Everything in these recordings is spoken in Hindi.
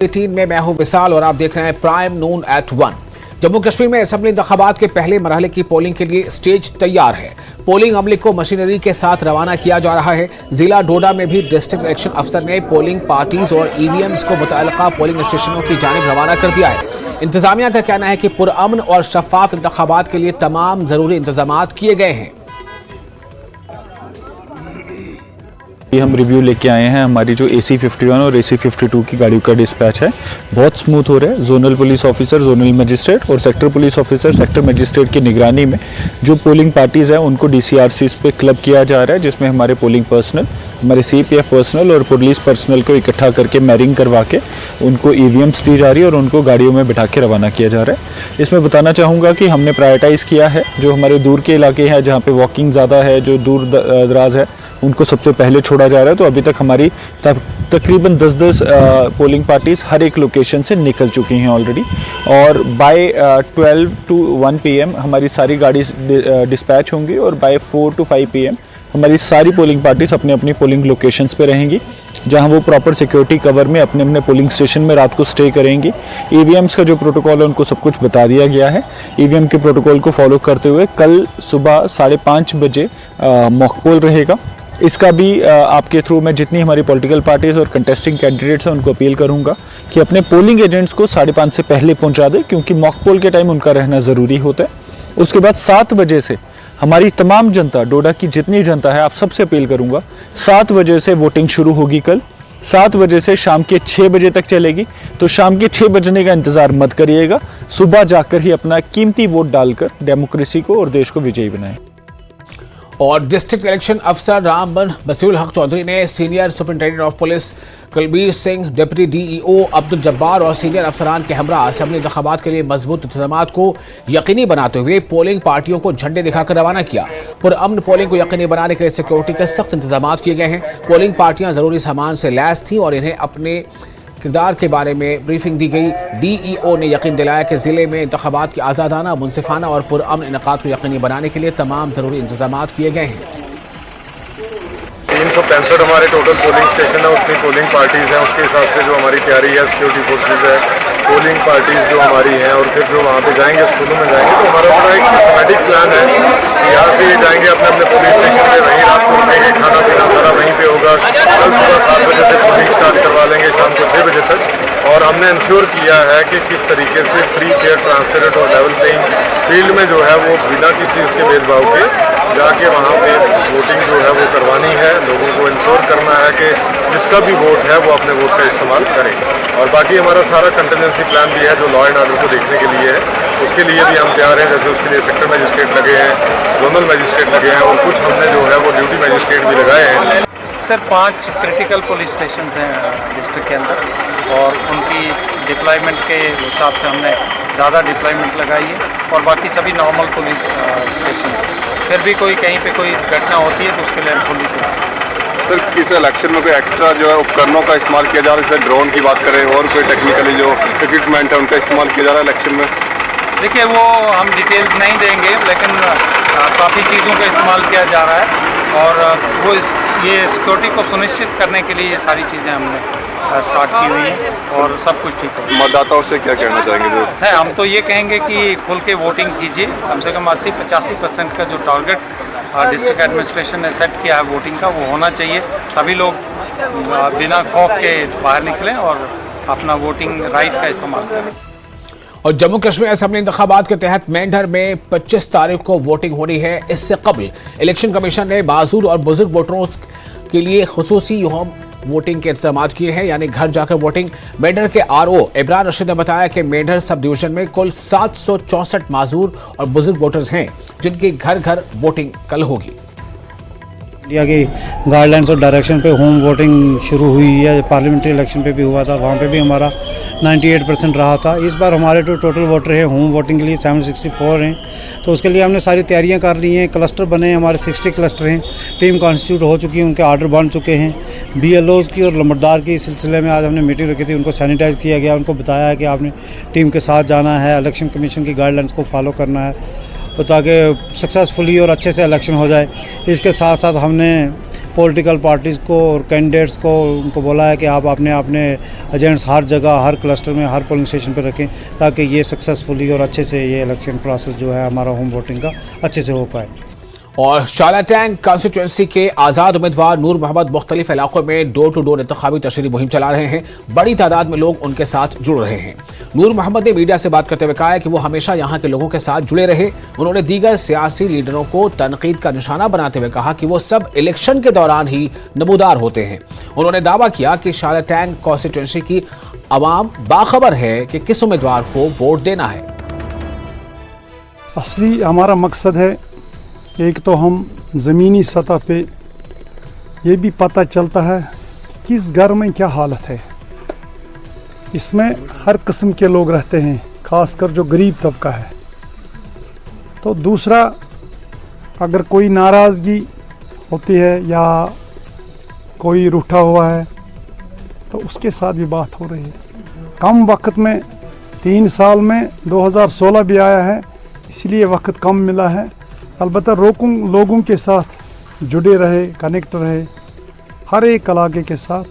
18 में मैं हूं विशाल और आप देख रहे हैं प्राइम नून एट 1। जम्मू कश्मीर में असेंबली इंतखाबात के पहले मरहले की पोलिंग के लिए स्टेज तैयार है। पोलिंग अमले को मशीनरी के साथ रवाना किया जा रहा है। जिला डोडा में भी डिस्ट्रिक्ट इलेक्शन अफसर ने पोलिंग पार्टीज और ईवीएम्स को मुतल्लिका पोलिंग स्टेशनों की जानिब रवाना कर दिया है। इंतजामिया का कहना है कि पुरअमन और शफाफ इंतखाबात के लिए तमाम जरूरी इंतजाम किए गए हैं। हम रिव्यू लेके आए हैं। हमारी जो AC-51 और AC-52 की गाड़ियों का डिस्पैच है बहुत स्मूथ हो रहा है। Zonal police officer, zonal magistrate और sector police officer, sector magistrate की निगरानी में जो पोलिंग पार्टीज़ हैं उनको DCRCs पे क्लब किया जा रहा है, जिसमें हमारे पोलिंग पर्सनल, हमारे CPF पर्सनल और पुलिस पर्सनल को इकट्ठा करके मैरिंग करवा के उनको EVMs दी जा रही है और उनको गाड़ियों में बिठा के रवाना किया जा रहा है। इसमें बताना चाहूँगा कि हमने प्रायोरिटाइज़ किया है जो हमारे दूर के इलाके हैं जहाँ पे वॉकिंग ज़्यादा है, जो दूर दराज है, उनको सबसे पहले छोड़ा जा रहा है। तो अभी तक हमारी तकरीबन 10-10 पोलिंग पार्टीज़ हर एक लोकेशन से निकल चुकी हैं ऑलरेडी और बाय 12 to 1 PM हमारी सारी गाड़ी डिस्पैच होंगी और बाय 4 to 5 PM हमारी सारी पोलिंग पार्टीज़ अपने अपनी पोलिंग लोकेशंस पे रहेंगी, जहां वो प्रॉपर सिक्योरिटी कवर में अपने अपने पोलिंग स्टेशन में रात को स्टे करेंगी। EVMs का जो प्रोटोकॉल है उनको सब कुछ बता दिया गया है। EVM के प्रोटोकॉल को फॉलो करते हुए कल सुबह 5:30 बजे मॉक पोल रहेगा। इसका भी आपके थ्रू मैं जितनी हमारी पॉलिटिकल पार्टीज़ और कंटेस्टिंग कैंडिडेट्स हैं उनको अपील करूंगा कि अपने पोलिंग एजेंट्स को 5:30 से पहले पहुंचा दें, क्योंकि मॉक पोल के टाइम उनका रहना ज़रूरी होता है। उसके बाद 7 बजे से हमारी तमाम जनता, डोडा की जितनी जनता है, आप सबसे अपील करूंगा 7 बजे से वोटिंग शुरू होगी। कल 7 बजे से शाम के 6 बजे तक चलेगी। तो शाम के 6 बजने का इंतज़ार मत करिएगा, सुबह जाकर ही अपना कीमती वोट डालकर डेमोक्रेसी को और देश को विजयी बनाएं। और डिस्ट्रिक्ट इलेक्शन अफसर रामबन बसीरुल हक चौधरी ने senior superintendent of police Kulbir Singh, deputy DEO Abdul Jabbar और सीनियर अफसरान के हमरा असेंबली इंतखाबात के लिए मजबूत इंतजाम को यकीनी बनाते हुए पोलिंग पार्टियों को झंडे दिखाकर रवाना किया। पुरअमन पोलिंग को यकीनी बनाने के लिए सिक्योरिटी के सख्त इंतजाम किए गए हैं। पोलिंग पार्टियां जरूरी सामान से लैस थीं और इन्हें अपने किरदार के बारे में ब्रीफिंग दी गई। DEO ने यकीन दिलाया कि जिले में इंतखाबात की आज़ादाना, मुनसिफाना और पुरअमन इनेकाद को यकीनी बनाने के लिए तमाम ज़रूरी इंतजाम किए गए हैं। 365 हमारे टोटल पोलिंग स्टेशन है, उतनी पोलिंग पार्टीज़ हैं। उसके हिसाब से जो हमारी तैयारी है, सिक्योरिटी फोर्सेज है, पोलिंग पार्टीज़ जो हमारी हैं, और फिर जो वहाँ पे जाएंगे, स्कूलों में जाएंगे, तो हमारा बड़ा एक सिस्टमेटिक प्लान है कि यहाँ से ये जाएंगे अपने अपने पुलिस स्टेशन पे, वहीं रात को रुकेंगे, खाना पीना सारा वहीं पे होगा। कल सुबह 7 बजे से पोलिंग स्टार्ट करवा लेंगे शाम को 6 बजे तक। और हमने इंश्योर किया है कि किस तरीके से फ्री, फेयर, ट्रांसपेरेंट और लेवल प्लेइंग फील्ड में जो है वो बिना किसी उसके भेदभाव के जाके वहाँ पे वोटिंग जो है वो करवानी है। लोगों को इंश्योर करना है कि जिसका भी वोट है वो अपने वोट का इस्तेमाल करें। और बाकी हमारा सारा कंटिजेंसी प्लान भी है जो लॉ एंड ऑर्डर को देखने के लिए है, उसके लिए भी हम तैयार हैं। जैसे उसके लिए सेक्टर मजिस्ट्रेट लगे हैं, जोनल मजिस्ट्रेट लगे हैं और कुछ हमने जो है वो ड्यूटी मजिस्ट्रेट भी लगाए हैं। सर 5 क्रिटिकल पुलिस स्टेशन हैं डिस्ट्रिक्ट के अंदर और उनकी डिप्लॉयमेंट के हिसाब से हमने ज़्यादा डिप्लॉयमेंट लगाई है और बाकी सभी नॉर्मल पुलिस स्टेशन। फिर भी कोई कहीं पे कोई घटना होती है तो उसके लिए पुलिस। सर इस इलेक्शन में कोई एक्स्ट्रा जो है उपकरणों का इस्तेमाल किया जा रहा है, जैसे ड्रोन की बात करें और कोई टेक्निकली जो इक्विपमेंट है उनका इस्तेमाल किया जा रहा है इलेक्शन में? देखिए वो हम डिटेल्स नहीं देंगे, लेकिन काफ़ी चीज़ों का इस्तेमाल किया जा रहा है और वो ये सिक्योरिटी को सुनिश्चित करने के लिए ये सारी चीज़ें हमने स्टार्ट की हुई है और सब कुछ ठीक है। मतदाताओं से क्या कहना चाहेंगे जो है? हम तो ये कहेंगे कि खुल के वोटिंग कीजिए। कम से कम 80-85% का जो टारगेट डिस्ट्रिक्ट एडमिनिस्ट्रेशन ने सेट किया है वोटिंग का, वो होना चाहिए। सभी लोग बिना खौफ के बाहर निकलें और अपना वोटिंग राइट का इस्तेमाल करें। और जम्मू कश्मीर असेंबली इंतखाबात के तहत मेंढर में 25 तारीख को वोटिंग होनी है। इससे कबल इलेक्शन कमीशन ने माजूर और बुजुर्ग वोटरों के लिए खुसूसी होम वोटिंग के इंतजाम किए हैं, यानी घर जाकर वोटिंग। मेंढर के RO इमरान रशीद ने बताया कि मेंढर सब डिवीजन में कुल 764 माजूर और बुजुर्ग वोटर्स हैं, जिनकी घर घर वोटिंग कल होगी। इंडिया की गाइडलाइंस और डायरेक्शन पे होम वोटिंग शुरू हुई है। पार्लियामेंट्री इलेक्शन पे भी हुआ था, वहाँ पे भी हमारा 98% रहा था। इस बार हमारे जो टोटल वोटर हैं होम वोटिंग के लिए 764 हैं, तो उसके लिए हमने सारी तैयारियां कर ली हैं। क्लस्टर बने हैं, हमारे 60 क्लस्टर हैं, टीम कॉन्स्टिट्यूट हो चुकी है, उनके ऑर्डर बन चुके हैं। BLOs की और लंबरदार की सिलसिले में आज हमने मीटिंग रखी थी, उनको सैनिटाइज़ किया गया, उनको बताया है कि आपने टीम के साथ जाना है, इलेक्शन कमीशन की गाइडलाइंस को फॉलो करना है, तो ताकि सक्सेसफुली और अच्छे से इलेक्शन हो जाए। इसके साथ साथ हमने पॉलिटिकल पार्टीज़ को और कैंडिडेट्स को उनको बोला है कि आप अपने अपने एजेंट्स हर जगह हर क्लस्टर में हर पोलिंग स्टेशन पर रखें ताकि ये सक्सेसफुली और अच्छे से ये इलेक्शन प्रोसेस जो है हमारा होम वोटिंग का अच्छे से हो पाए। और शाला टैंक कॉन्स्टिट्यूंसी के आज़ाद उम्मीदवार नूर मोहम्मद मुख्तलिफ इलाकों में डोर टू डोर इंतखाबी तशरीह मुहिम चला रहे हैं। बड़ी तादाद में लोग उनके साथ जुड़ रहे हैं। नूर मोहम्मद ने मीडिया से बात करते हुए कहा है कि वो हमेशा यहाँ के लोगों के साथ जुड़े रहे। उन्होंने दीगर सियासी लीडरों को तनकीद का निशाना बनाते हुए कहा कि वो सब इलेक्शन के दौरान ही नमूदार होते हैं। उन्होंने दावा किया कि शाला टैंक कॉन्स्टिट्यूंसी की आवाम बाखबर है कि किस उम्मीदवार को वोट देना है। असली हमारा मकसद है, एक तो हम ज़मीनी सतह पे ये भी पता चलता है कि किस घर में क्या हालत है। इसमें हर किस्म के लोग रहते हैं, ख़ासकर जो गरीब तबका है। तो दूसरा, अगर कोई नाराज़गी होती है या कोई रूठा हुआ है तो उसके साथ भी बात हो रही है। कम वक्त में 3 साल में 2016 भी आया है, इसलिए वक्त कम मिला है। अलबत्ता लोगों के साथ जुड़े रहे, कनेक्ट रहे हर एक इलाके के साथ,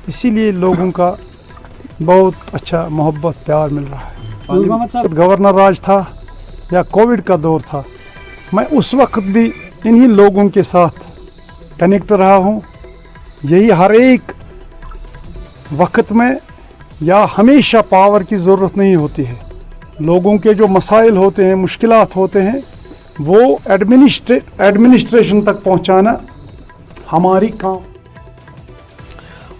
इसीलिए लोगों का बहुत अच्छा मोहब्बत प्यार मिल रहा है। गवर्नर राज था या कोविड का दौर था, मैं उस वक्त भी इन्हीं लोगों के साथ कनेक्ट रहा हूँ। यही हर एक वक्त में या हमेशा पावर की ज़रूरत नहीं होती है। लोगों के जो मसाइल होते हैं, मुश्किलात होते हैं, वो एडमिनिस्ट्रेशन तक पहुंचाना हमारी काम।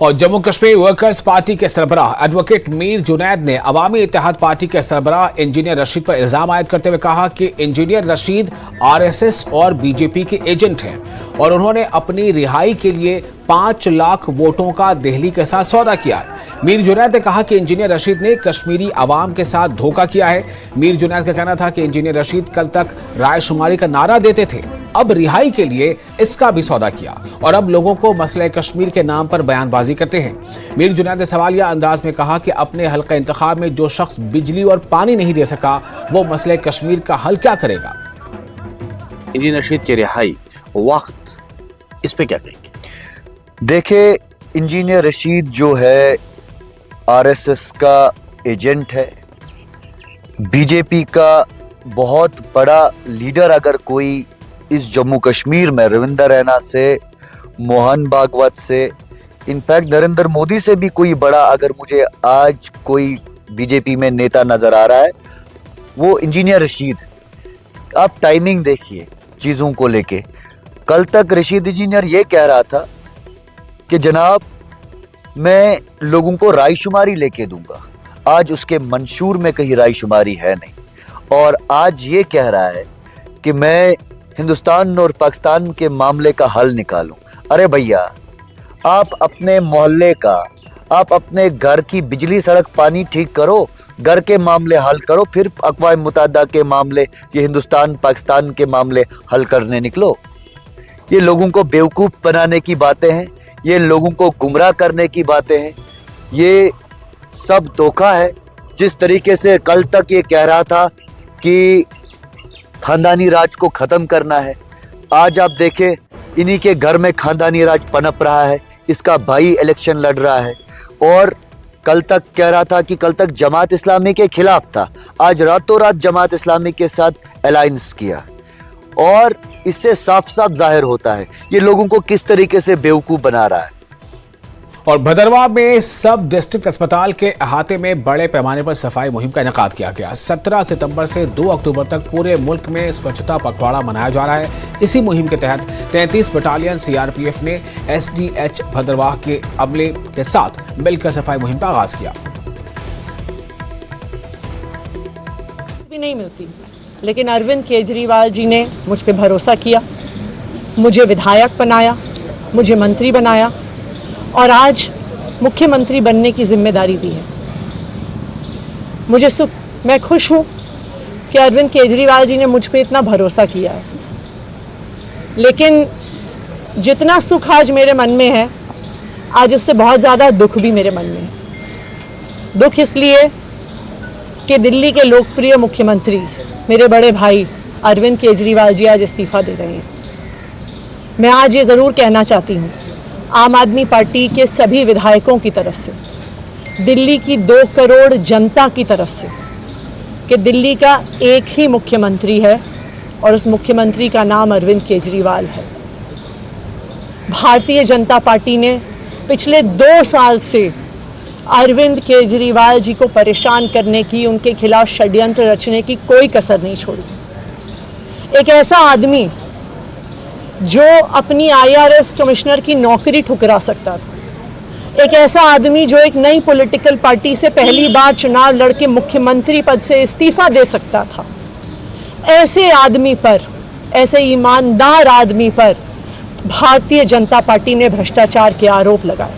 और जम्मू कश्मीर वर्कर्स पार्टी के सरबराह एडवोकेट मीर जुनैद ने अवामी इत्तेहाद पार्टी के सरबराह इंजीनियर रशीद पर इल्जाम आयद करते हुए कहा कि इंजीनियर रशीद आरएसएस और बीजेपी के एजेंट हैं और उन्होंने अपनी रिहाई के लिए 5 लाख वोटों का दिल्ली के साथ सौदा किया। मीर जुनैद ने कहा कि इंजीनियर रशीद ने कश्मीरी आवाम के साथ धोखा किया है। मीर जुनैद का कहना था कि इंजीनियर रशीद कल तक रायशुमारी का नारा देते थे, अब रिहाई के लिए इसका भी सौदा किया और अब लोगों को मसले कश्मीर के नाम पर बयानबाजी करते हैं। मीर जुनैद ने सवालिया अंदाज में कहा कि अपने हल्का इंतखाब में जो शख्स बिजली और पानी नहीं दे सका वो मसले कश्मीर का हल क्या करेगा। इंजीनियर रशीद की रिहाई वक्त, इस पे क्या कहेंगे? देखे, इंजीनियर रशीद जो है आरएसएस का एजेंट है, बीजेपी का बहुत बड़ा लीडर अगर कोई इस जम्मू कश्मीर में रविंदर रैना से, मोहन भागवत से, इनफैक्ट नरेंद्र मोदी से भी कोई बड़ा अगर मुझे आज कोई बीजेपी में नेता नज़र आ रहा है वो इंजीनियर रशीद। आप टाइमिंग देखिए चीज़ों को लेके। कल तक रशीद इंजीनियर ये कह रहा था कि जनाब मैं लोगों को रायशुमारी लेके दूंगा, आज उसके मंशूर में कहीं रायशुमारी है नहीं। और आज ये कह रहा है कि मैं हिंदुस्तान और पाकिस्तान के मामले का हल निकालूं। अरे भैया, आप अपने मोहल्ले का, आप अपने घर की बिजली सड़क पानी ठीक करो, घर के मामले हल करो, फिर अक़वाम मुत्तहिदा के मामले, ये हिंदुस्तान पाकिस्तान के मामले हल करने निकलो। ये लोगों को बेवकूफ़ बनाने की बातें हैं, ये लोगों को गुमराह करने की बातें हैं, ये सब धोखा है। जिस तरीके से कल तक ये कह रहा था कि खानदानी राज को ख़त्म करना है, आज आप देखें इन्हीं के घर में खानदानी राज पनप रहा है, इसका भाई इलेक्शन लड़ रहा है। और कल तक कह रहा था कि कल तक जमात इस्लामी के खिलाफ था, आज रातों रात जमात इस्लामी के साथ अलायंस किया। और इससे साफ साफ जाहिर होता है ये लोगों को किस तरीके से बेवकूफ़ बना रहा है। और भदरवा में सब डिस्ट्रिक्ट अस्पताल के अहाते में बड़े पैमाने पर सफाई मुहिम का इनेकाद किया गया। 17 सितंबर से 2 अक्टूबर तक पूरे मुल्क में स्वच्छता पखवाड़ा मनाया जा रहा है। इसी मुहिम के तहत 33 बटालियन सीआरपीएफ ने एसडीएच भदरवा के अमले के साथ मिलकर सफाई मुहिम का आगाज किया। भी नहीं मिलती, लेकिन अरविंद केजरीवाल जी ने मुझ पर भरोसा किया, मुझे विधायक बनाया, मुझे मंत्री बनाया और आज मुख्यमंत्री बनने की जिम्मेदारी दी है। मुझे मैं खुश हूं कि अरविंद केजरीवाल जी ने मुझ पर इतना भरोसा किया है। लेकिन जितना सुख आज मेरे मन में है, आज उससे बहुत ज़्यादा दुख भी मेरे मन में है। दुख इसलिए कि दिल्ली के लोकप्रिय मुख्यमंत्री मेरे बड़े भाई अरविंद केजरीवाल जी आज इस्तीफा दे रहे हैं। मैं आज ये ज़रूर कहना चाहती हूँ आम आदमी पार्टी के सभी विधायकों की तरफ से, दिल्ली की 2 करोड़ जनता की तरफ से कि दिल्ली का एक ही मुख्यमंत्री है और उस मुख्यमंत्री का नाम अरविंद केजरीवाल है। भारतीय जनता पार्टी ने पिछले 2 साल से अरविंद केजरीवाल जी को परेशान करने की, उनके खिलाफ षड्यंत्र रचने की कोई कसर नहीं छोड़ी। एक ऐसा आदमी जो अपनी IRS कमिश्नर की नौकरी ठुकरा सकता था, एक ऐसा आदमी जो एक नई पॉलिटिकल पार्टी से पहली बार चुनाव लड़के मुख्यमंत्री पद से इस्तीफा दे सकता था, ऐसे आदमी पर, ऐसे ईमानदार आदमी पर भारतीय जनता पार्टी ने भ्रष्टाचार के आरोप लगाए,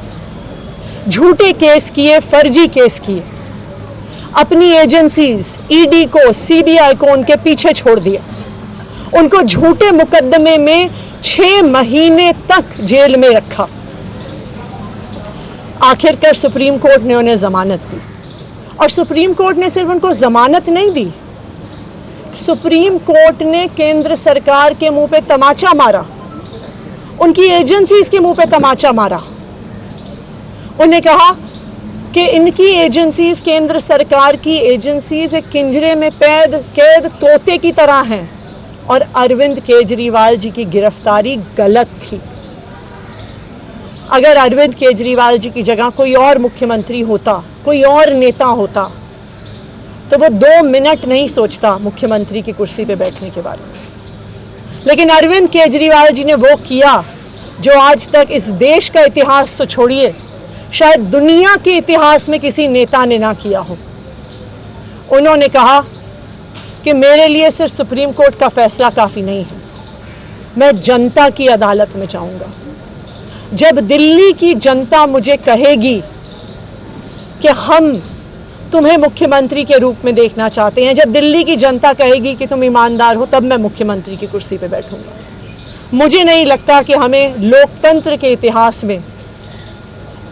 झूठे केस किए, फर्जी केस किए, अपनी एजेंसीज ED को, CBI को उनके पीछे छोड़ दिया, उनको झूठे मुकदमे में 6 महीने तक जेल में रखा। आखिरकार सुप्रीम कोर्ट ने उन्हें जमानत दी, और सुप्रीम कोर्ट ने सिर्फ उनको जमानत नहीं दी, सुप्रीम कोर्ट ने केंद्र सरकार के मुंह पे तमाचा मारा, उनकी एजेंसीज के मुंह पे तमाचा मारा। उन्हें कहा कि इनकी एजेंसीज, केंद्र सरकार की एजेंसीज एक पिंजरे में कैद तोते की तरह हैं और अरविंद केजरीवाल जी की गिरफ्तारी गलत थी। अगर अरविंद केजरीवाल जी की जगह कोई और मुख्यमंत्री होता, कोई और नेता होता, तो वो 2 मिनट नहीं सोचता मुख्यमंत्री की कुर्सी पे बैठने के बारे में। लेकिन अरविंद केजरीवाल जी ने वो किया जो आज तक इस देश का इतिहास तो छोड़िए, शायद दुनिया के इतिहास में किसी नेता ने ना किया हो। उन्होंने कहा कि मेरे लिए सिर्फ सुप्रीम कोर्ट का फैसला काफी नहीं है, मैं जनता की अदालत में जाऊंगा। जब दिल्ली की जनता मुझे कहेगी कि हम तुम्हें मुख्यमंत्री के रूप में देखना चाहते हैं, जब दिल्ली की जनता कहेगी कि तुम ईमानदार हो, तब मैं मुख्यमंत्री की कुर्सी पे बैठूंगा। मुझे नहीं लगता कि हमें लोकतंत्र के इतिहास में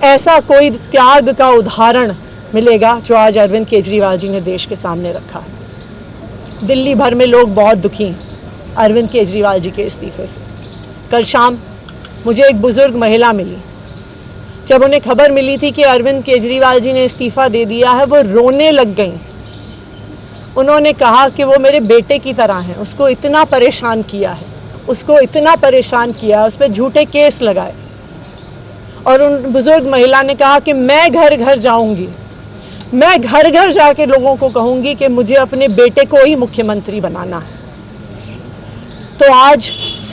ऐसा कोई त्याग का उदाहरण मिलेगा जो आज अरविंद केजरीवाल जी ने देश के सामने रखा है। दिल्ली भर में लोग बहुत दुखी हैं अरविंद केजरीवाल जी के इस्तीफे से। कल शाम मुझे एक बुजुर्ग महिला मिली, जब उन्हें खबर मिली थी कि अरविंद केजरीवाल जी ने इस्तीफा दे दिया है, वो रोने लग गई। उन्होंने कहा कि वो मेरे बेटे की तरह हैं, उसको इतना परेशान किया है, उसको इतना परेशान किया, उस पर झूठे केस लगाए। और उन बुजुर्ग महिला ने कहा कि मैं घर घर जाऊंगी, मैं घर घर जाके लोगों को कहूंगी कि मुझे अपने बेटे को ही मुख्यमंत्री बनाना है। तो आज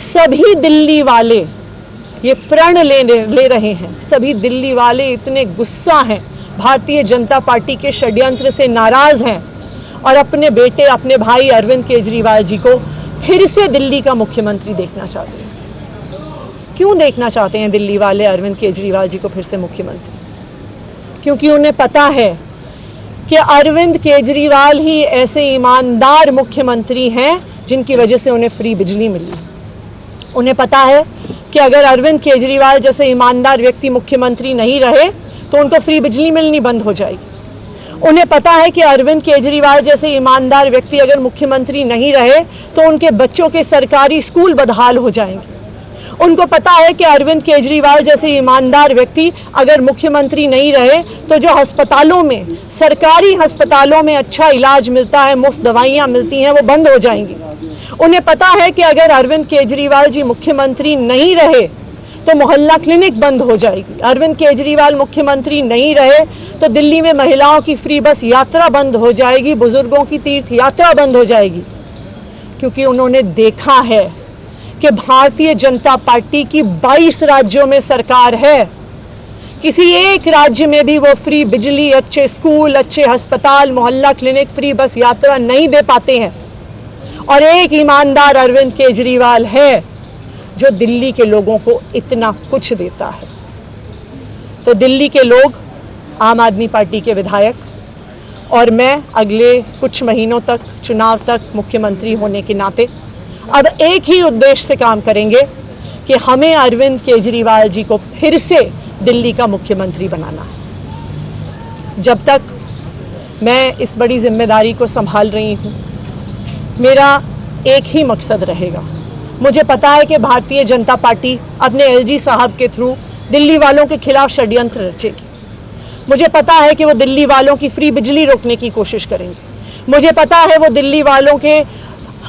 सभी दिल्ली वाले ये प्रण ले रहे हैं, सभी दिल्ली वाले इतने गुस्सा हैं, भारतीय जनता पार्टी के षड्यंत्र से नाराज हैं और अपने बेटे, अपने भाई अरविंद केजरीवाल जी को फिर से दिल्ली का मुख्यमंत्री देखना चाहते हैं। क्यों देखना चाहते हैं दिल्ली वाले अरविंद केजरीवाल जी को फिर से मुख्यमंत्री? क्योंकि उन्हें पता है कि अरविंद केजरीवाल ही ऐसे ईमानदार मुख्यमंत्री हैं जिनकी वजह से उन्हें फ्री बिजली मिली। उन्हें पता है कि अगर अरविंद केजरीवाल जैसे ईमानदार व्यक्ति मुख्यमंत्री नहीं रहे तो उनको फ्री बिजली मिलनी बंद हो जाएगी। उन्हें पता है कि अरविंद केजरीवाल जैसे ईमानदार व्यक्ति अगर मुख्यमंत्री नहीं रहे तो उनके बच्चों के सरकारी स्कूल बदहाल हो जाएंगे। उनको पता है कि अरविंद केजरीवाल जैसे ईमानदार व्यक्ति अगर मुख्यमंत्री नहीं रहे तो जो अस्पतालों में, सरकारी अस्पतालों में अच्छा इलाज मिलता है, मुफ्त दवाइयां मिलती हैं, वो बंद हो जाएंगी। उन्हें पता है कि अगर अरविंद केजरीवाल जी मुख्यमंत्री नहीं रहे तो मोहल्ला क्लिनिक बंद हो जाएगी। अरविंद केजरीवाल मुख्यमंत्री नहीं रहे तो दिल्ली में महिलाओं की फ्री बस यात्रा बंद हो जाएगी, बुजुर्गों की तीर्थ यात्रा बंद हो जाएगी। क्योंकि उन्होंने देखा है कि भारतीय जनता पार्टी की 22 राज्यों में सरकार है, किसी एक राज्य में भी वो फ्री बिजली, अच्छे स्कूल, अच्छे अस्पताल, मोहल्ला क्लिनिक, फ्री बस यात्रा नहीं दे पाते हैं। और एक ईमानदार अरविंद केजरीवाल है जो दिल्ली के लोगों को इतना कुछ देता है। तो दिल्ली के लोग, आम आदमी पार्टी के विधायक और मैं अगले कुछ महीनों तक, चुनाव तक मुख्यमंत्री होने के नाते अब एक ही उद्देश्य से काम करेंगे कि हमें अरविंद केजरीवाल जी को फिर से दिल्ली का मुख्यमंत्री बनाना है। जब तक मैं इस बड़ी जिम्मेदारी को संभाल रही हूं, मेरा एक ही मकसद रहेगा। मुझे पता है कि भारतीय जनता पार्टी अपने LG साहब के थ्रू दिल्ली वालों के खिलाफ षड्यंत्र रचेगी। मुझे पता है कि वो दिल्ली वालों की फ्री बिजली रोकने की कोशिश करेंगे। मुझे पता है वो दिल्ली वालों के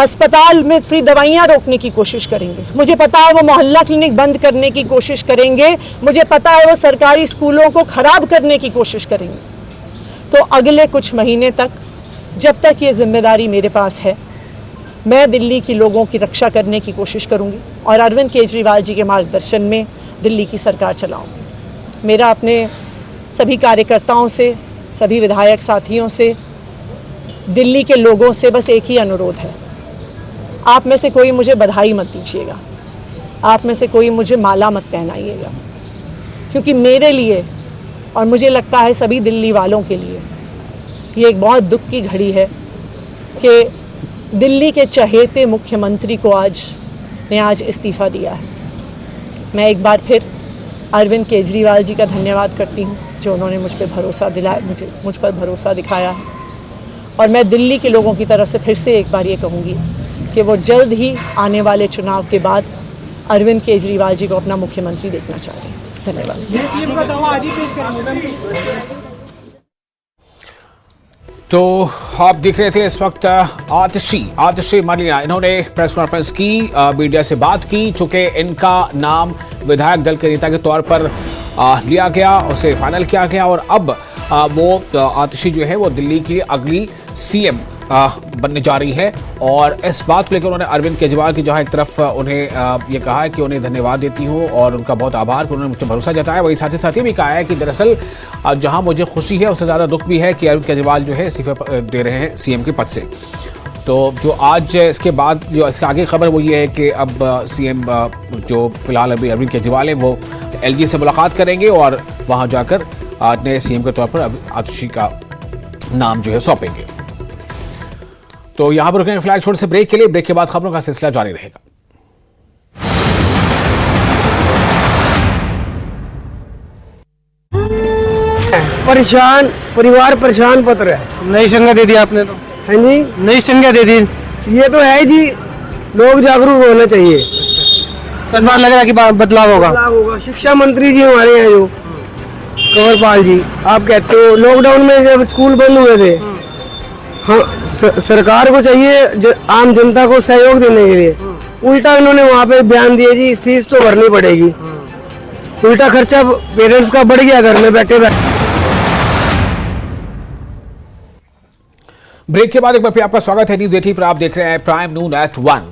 अस्पताल में फ्री दवाइयां रोकने की कोशिश करेंगे। मुझे पता है वो मोहल्ला क्लिनिक बंद करने की कोशिश करेंगे। मुझे पता है वो सरकारी स्कूलों को खराब करने की कोशिश करेंगे। तो अगले कुछ महीने तक, जब तक ये जिम्मेदारी मेरे पास है, मैं दिल्ली के लोगों की रक्षा करने की कोशिश करूंगी और अरविंद केजरीवाल जी के मार्गदर्शन में दिल्ली की सरकार चलाऊंगी। मेरा अपने सभी कार्यकर्ताओं से, सभी विधायक साथियों से, दिल्ली के लोगों से बस एक ही अनुरोध है, आप में से कोई मुझे बधाई मत दीजिएगा, आप में से कोई मुझे माला मत पहनाइएगा, क्योंकि मेरे लिए और मुझे लगता है सभी दिल्ली वालों के लिए ये एक बहुत दुख की घड़ी है कि दिल्ली के चहेते मुख्यमंत्री को आज इस्तीफा दिया है। मैं एक बार फिर अरविंद केजरीवाल जी का धन्यवाद करती हूँ जो उन्होंने मुझ पर भरोसा दिलाया, मुझ पर भरोसा दिखाया है। और मैं दिल्ली के लोगों की तरफ से फिर से एक बार ये कहूँगी कि वो जल्द ही आने वाले चुनाव के बाद अरविंद केजरीवाल जी को अपना मुख्यमंत्री देखना चाह रहे हैं। धन्यवाद। तो आप देख रहे थे इस वक्त आतिशी मलिना, इन्होंने प्रेस कॉन्फ्रेंस की, मीडिया से बात की। चूंकि इनका नाम विधायक दल के नेता के तौर पर लिया गया, उसे फाइनल किया गया और अब वो आतिशी जो है वो दिल्ली की अगली सीएम बनने जा रही है। और इस बात को लेकर उन्होंने अरविंद केजरीवाल की जहां एक तरफ उन्हें ये कहा है कि उन्हें धन्यवाद देती हूं और उनका बहुत आभार कि उन्होंने मुझे भरोसा जताया, वही साथ ही साथ ये भी कहा है कि दरअसल जहां मुझे खुशी है उससे ज़्यादा दुख भी है कि अरविंद केजरीवाल जो है इस्तीफा दे रहे हैं सीएम के पद से। तो जो आज इसके बाद जो इसके आगे खबर वो ये है कि अब सीएम जो फिलहाल अभी अरविंद केजरीवाल है वो एलजी से मुलाकात करेंगे और वहाँ जाकर नए सीएम के तौर पर आतिशी का नाम जो है सौंपेंगे। तो यहां पर रुकेंगे फिलहाल छोटे से ब्रेक के लिए। ब्रेक के बाद खबरों का सिलसिला जारी रहेगा। परेशान परिवार परेशान पत्र है। नई संज्ञा दे दी आपने तो। हाँ जी, नई संज्ञा दे दी। ये तो है जी, लोग जागरूक होना चाहिए। लग रहा है कि बदलाव होगा। शिक्षा मंत्री जी हमारे हैं जो कंवरपाल जी, आप कहते हो लॉकडाउन में जब स्कूल बंद हुए थे, हाँ सरकार को चाहिए आम जनता को सहयोग देने के लिए, उल्टा इन्होंने वहाँ पे बयान दिया जी फीस तो भरनी पड़ेगी। उल्टा खर्चा पेरेंट्स का बढ़ गया घर में बैठे बैठे। ब्रेक के बाद एक बार फिर आपका स्वागत है न्यूज 18 पर। आप देख रहे हैं प्राइम नून एट 1।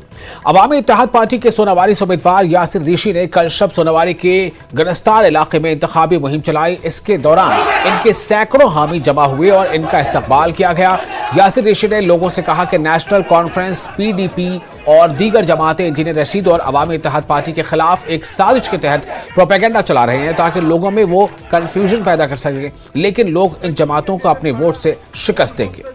अवामी इत्तेहाद पार्टी के सोनावारी से उम्मीदवार यासिर ऋषि ने कल शब सोनावारी के गनस्तार इलाके में इंतखाबी मुहिम चलाई। इसके दौरान इनके सैकड़ों हामी जमा हुए और इनका इस्तकबाल किया गया। यासिर ऋषि ने लोगों से कहा कि नेशनल कॉन्फ्रेंस, पीडीपी और दीगर जमातें इंजीनियर रशीद और अवामी इत्तेहाद पार्टी के खिलाफ एक साजिश के तहत प्रोपेगेंडा चला रहे हैं ताकि लोगों में वो कंफ्यूजन पैदा कर सकें, लेकिन लोग इन जमातों को अपने वोट से शिकस्त देंगे।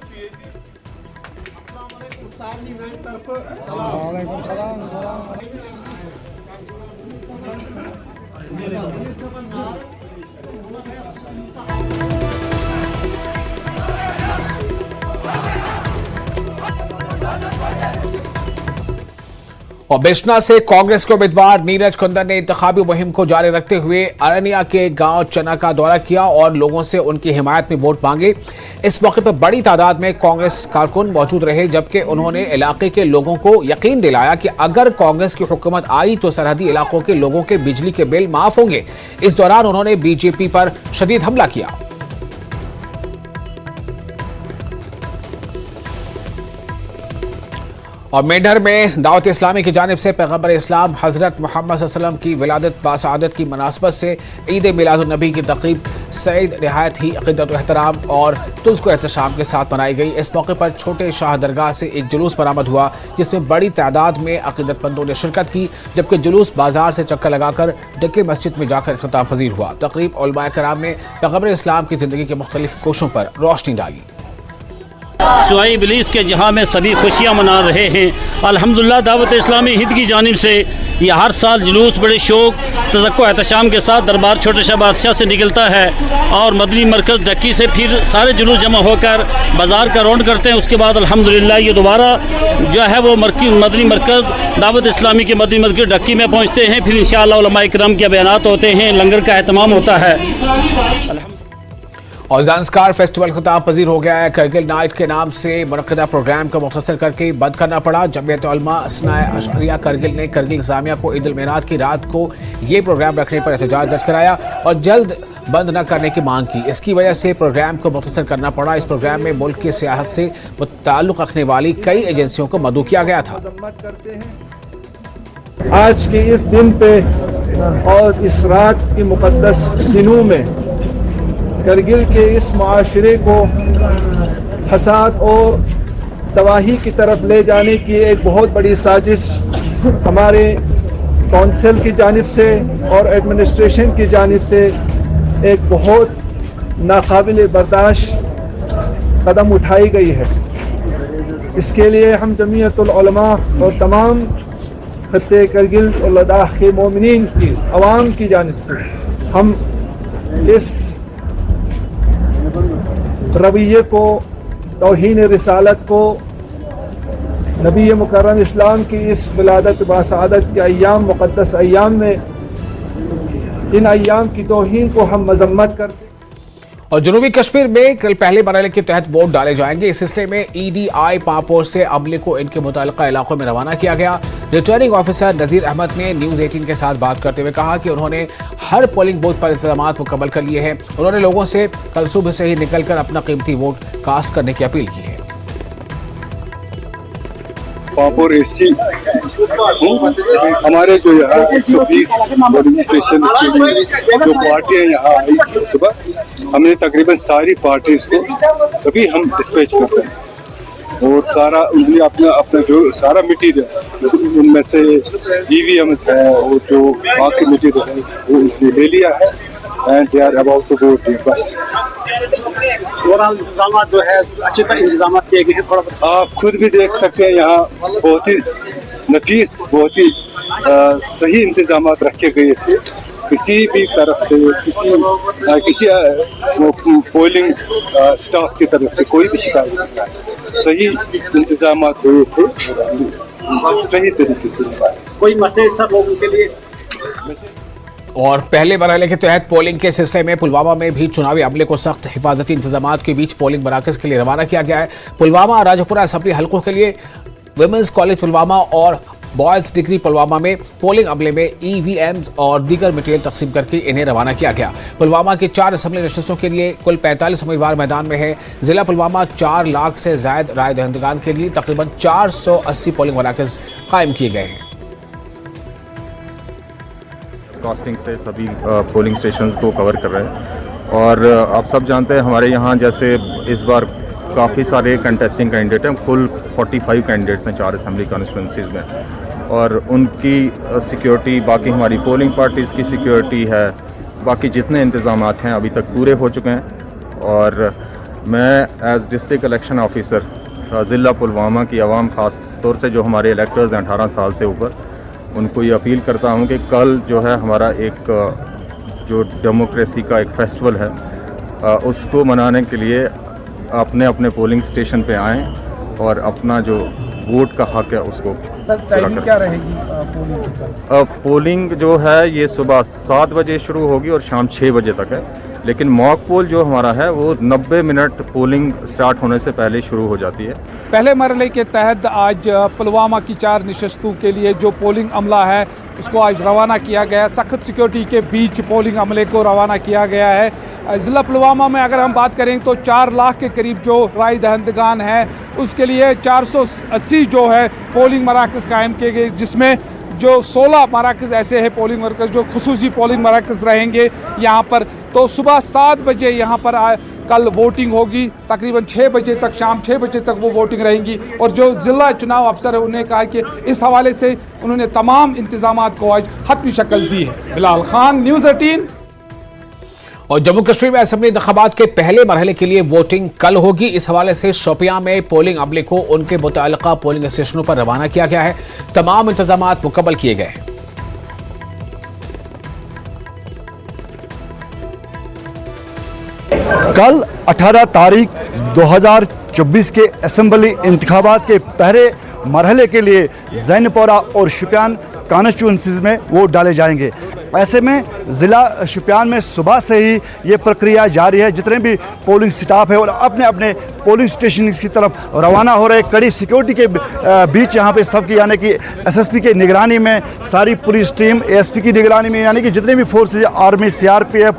और बिश्ना से कांग्रेस के उम्मीदवार नीरज कुंदन ने इंतखाबी मुहिम को जारी रखते हुए अरनिया के गांव चना का दौरा किया और लोगों से उनकी हिमायत में वोट मांगे। इस मौके पर बड़ी तादाद में कांग्रेस कारकुन मौजूद रहे, जबकि उन्होंने इलाके के लोगों को यकीन दिलाया कि अगर कांग्रेस की हुकूमत आई तो सरहदी इलाकों के लोगों के बिजली के बिल माफ होंगे। इस दौरान उन्होंने बीजेपी पर शदीद हमला किया। और मेंढर में दावत इस्लामी की जानिब से पैगंबर इस्लाम हज़रत मोहम्मद सल्लल्लाहु अलैहि वसल्लम की विलादत बासआदत की मुनासबत से ईद मिलादुन नबी की तक़रीब सईद नहायत ही अक़ीदत व एहतराम और तुज़्को एहतशाम के साथ मनाई गई। इस मौके पर छोटे शाह दरगाह से एक जुलूस बरामद हुआ जिसमें बड़ी तादाद में अक़ीदतमंदों ने शिरकत की, जबकि जुलूस बाजार से चक्कर लगाकर डक्के मस्जिद में जाकर इख्तिताम पजीर हुआ। तक़रीब उलमाए कराम ने पैगंबर इस्लाम की ज़िंदगी के मुख्तलिफ कोशों पर रोशनी डाली। सुहाई इब्लीस के जहाँ में सभी खुशियाँ मना रहे हैं। अल्हम्दुलिल्लाह दावत इस्लामी हिंद की जानिब से ये हर साल जुलूस बड़े शौक तज़क्को एहतशाम के साथ दरबार छोटे शाह बादशाह से निकलता है और मदनी मरकज़ डक्की से फिर सारे जुलूस जमा होकर बाज़ार का रौंड करते हैं। उसके बाद अल्हम्दुलिल्लाह ये दोबारा जो है वो मदनी मरकज़ दावत इस्लामी के मदनी मरकज़ डक्की में पहुँचते हैं। फिर इंशाअल्लाह उलमा इकराम के बयानात होते हैं, लंगर का एहतमाम होता है। और ज़ांस्कार फेस्टिवल खिताब पजीर हो गया है। करगिल नाइट के नाम से मुनक़्क़िदा प्रोग्राम को मुख्तसर करके बंद करना पड़ा। जमीयत उलमा असनाए अशरिया करगिल ने करगिल इंतज़ामिया को ईद उल मिलाद की रात को ये प्रोग्राम रखने पर एहतजाज दर्ज कराया और जल्द बंद न करने की मांग की। इसकी वजह से प्रोग्राम को मुख्तसर करना पड़ा। इस प्रोग्राम में मुल्क की सियासत से ताल्लुक़ रखने वाली कई एजेंसियों को मदऊ किया गया था। आज के इस दिन पे और इस रात के मुक़द्दस दिनों में करगिल के इस माशरे को फसाद और तबाही की तरफ ले जाने की एक बहुत बड़ी साजिश हमारे कौंसिल की जानिब से और एडमिनिस्ट्रेशन की जानिब से एक बहुत नाकाबिल बर्दाश्त कदम उठाई गई है। इसके लिए हम जमीयतुल उलमा और तमाम खत्ते करगिल और लद्दाख के मोमिनीन की अवाम की जानिब से हम इस रवैये को, तौहीन रिसालत को, नबी मुकर्रम इस्लाम की इस विलादत बासआदत के अय्याम मुक़द्दस अय्याम में इन अय्याम की तौहीन को हम मजम्मत करते। और जनूबी कश्मीर में कल पहले मरहले के तहत वोट डाले जाएंगे। इस सिलसिले में EDI पापोर से अमले को इनके मुतल्लिका इलाकों में रवाना किया गया। रिटर्निंग ऑफिसर नज़ीर अहमद ने न्यूज़ 18 के साथ बात करते हुए कहा कि उन्होंने हर पोलिंग बूथ पर इंतजाम मुकम्मल कर लिए हैं। उन्होंने लोगों से कल सुबह से ही निकलकर अपना कीमती वोट कास्ट करने की अपील की है। पापोर एसी हमारे जो यहाँ 120 पोलिंग स्टेशन के लिए जो पार्टियाँ यहाँ आई थी सुबह, हमने तकरीबन सारी पार्टीज को अभी हम डिस्पैच करते हैं और सारा उनके अपना जो सारा मटीरियल उनमें से EVM है और जो बाकी मटीरियल है वो उसने ले लिया है and they are about to vote. बस ओवरऑल इंतजाम जो है अच्छे तरह इंतजाम किए गए हैं। आप खुद भी देख सकते हैं यहाँ बहुत ही नफीस, बहुत ही सही इंतजाम रखे गए थे। किसी भी तरफ से किसी पोलिंग स्टाफ की तरफ से कोई भी शिकायत नहीं आई। सही इंतजाम हुए थे, सही तरीके से। कोई मैसेज सब लोगों के लिए। और पहले मरहले के तहत पोलिंग के सिलसिले में पुलवामा में भी चुनावी अमले को सख्त हिफाजती इंतजाम के बीच पोलिंग मराकज़ के लिए रवाना किया गया है। पुलवामा राजपुरा असम्बली हल्कों के लिए विमेंस कॉलेज पुलवामा और बॉयज़ डिग्री पुलवामा में पोलिंग अमले में EVMs और दीगर मटीरियल तकसीम करके इन्हें रवाना किया गया। पुलवामा के 4 असम्बली नशस्तों के लिए कुल 45 उम्मीदवार मैदान में है। जिला पुलवामा 4 लाख से ज़ायद राय दहिंदगान के लिए तकरीबन 480 पोलिंग मराकज़ कायम किए गए हैं। कास्टिंग से सभी पोलिंग स्टेशंस को कवर कर रहे हैं और आप सब जानते हैं हमारे यहाँ जैसे इस बार काफ़ी सारे कंटेस्टिंग कैंडिडेट हैं। कुल 45 कैंडिडेट्स हैं 4 असम्बली कॉन्स्टिट्यूंसीज़ में और उनकी सिक्योरिटी, बाकी हमारी पोलिंग पार्टीज़ की सिक्योरिटी है, बाकी जितने इंतज़ाम हैं अभी तक पूरे हो चुके हैं। और मैं एज़ डिस्ट्रिक्ट इलेक्शन ऑफिसर ज़िला पुलवामा की आवाम ख़ास तौर से जो हमारे इलेक्टर्स हैं 18 साल से ऊपर, उनको ये अपील करता हूँ कि कल जो है हमारा एक जो डेमोक्रेसी का एक फेस्टिवल है उसको मनाने के लिए अपने अपने पोलिंग स्टेशन पे आएँ और अपना जो वोट का हक है उसको। सर टाइमिंग क्या रहेगी पोलिंग जो है ये सुबह 7 बजे शुरू होगी और शाम 6 बजे तक है, लेकिन मॉक पोल जो हमारा है वो 90 मिनट पोलिंग स्टार्ट होने से पहले शुरू हो जाती है। पहले मरहले के तहत आज पुलवामा की 4 नशस्तों के लिए जो पोलिंग अमला है उसको आज रवाना किया गया। सख्त सिक्योरिटी के बीच पोलिंग अमले को रवाना किया गया है। ज़िला पुलवामा में अगर हम बात करें तो 4 लाख के करीब जो राय दहिंदगान है उसके लिए 480 जो है पोलिंग मराकज़ कायम किए गए, जिसमें जो 16 मराकज़ ऐसे हैं पोलिंग मरकज़ जो खुसूसी पोलिंग मराकज़ रहेंगे यहाँ पर। तो सुबह 7 बजे यहाँ पर कल वोटिंग होगी, तकरीबन 6 बजे तक, शाम 6 बजे तक वो वोटिंग रहेंगी। और जो ज़िला चुनाव अफसर है उन्होंने कहा कि इस हवाले से उन्होंने तमाम इंतजामात को आज हतमी शक्ल दी है। बिलाल खान, न्यूज़ 18। और जम्मू कश्मीर में असेंबली इंतखाबात के पहले मरहले के लिए वोटिंग कल होगी। इस हवाले से शोपियां में पोलिंग अमले को उनके मुतल्लिका पोलिंग स्टेशनों पर रवाना किया गया है। तमाम इंतजाम मुकम्मल किए गए हैं। कल 18 तारीख 2024 के असेंबली इंतखाबात के पहले मरहले के लिए जैनपुरा और शुपियान कॉन्स्टिट्यूंसीज में वोट डाले जाएंगे। ऐसे में ज़िला शुपियान में सुबह से ही ये प्रक्रिया जारी है। जितने भी पोलिंग स्टाफ है और अपने अपने पोलिंग स्टेशन की तरफ रवाना हो रहे। कड़ी सिक्योरिटी के बीच यहाँ पे सबकी यानी कि एसएसपी के निगरानी में सारी पुलिस टीम, एएसपी की निगरानी में यानी कि जितने भी फोर्सेज, आर्मी, सीआरपीएफ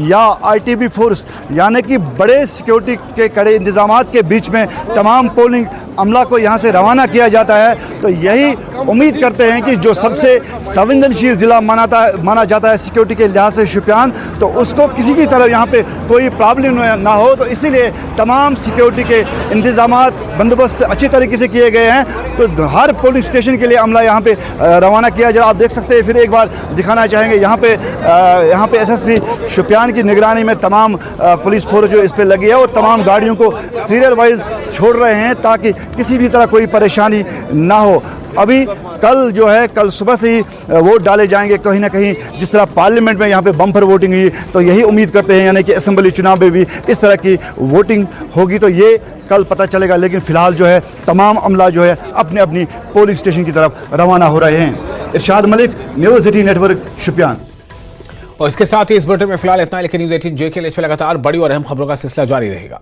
या आईटीबी फोर्स, यानी कि बड़े सिक्योरिटी के कड़े इंतजाम के बीच में तमाम पोलिंग अमला को यहाँ से रवाना किया जाता है। तो यही उम्मीद करते हैं कि जो सबसे संवेदनशील ज़िला माना जाता है सिक्योरिटी के लिहाज से शुपियान, तो उसको किसी की तरफ यहाँ पे कोई प्रॉब्लम ना हो। तो इसीलिए तमाम सिक्योरिटी के इंतजाम बंदोबस्त अच्छी तरीके से किए गए हैं। तो हर पोलिंग स्टेशन के लिए अमला यहाँ पे रवाना किया जाए। आप देख सकते हैं, फिर एक बार दिखाना चाहेंगे यहाँ पे एसएसपी शुपियान की निगरानी में तमाम पुलिस फोर्स जो इस पर लगी है और तमाम गाड़ियों को सीरियल वाइज छोड़ रहे हैं ताकि किसी भी तरह कोई परेशानी ना हो। अभी कल सुबह से ही वोट डाले जाएंगे। कहीं ना कहीं जिस तरह पार्लियामेंट में यहाँ पे बम्पर वोटिंग हुई, तो यही उम्मीद करते हैं यानी कि असेंबली चुनाव में भी इस तरह की वोटिंग होगी। तो ये कल पता चलेगा, लेकिन फिलहाल जो है तमाम अमला जो है अपने अपनी पोलिंग स्टेशन की तरफ रवाना हो रहे हैं। इरशाद मलिक, न्यूज़ 18 नेटवर्क, शुपियान। और इसके साथ ही इस बुलेटिन में फिलहाल इतना, लेकिन न्यूज़ 18 जे के लिए लगातार बड़ी और अहम खबरों का सिलसिला जारी रहेगा।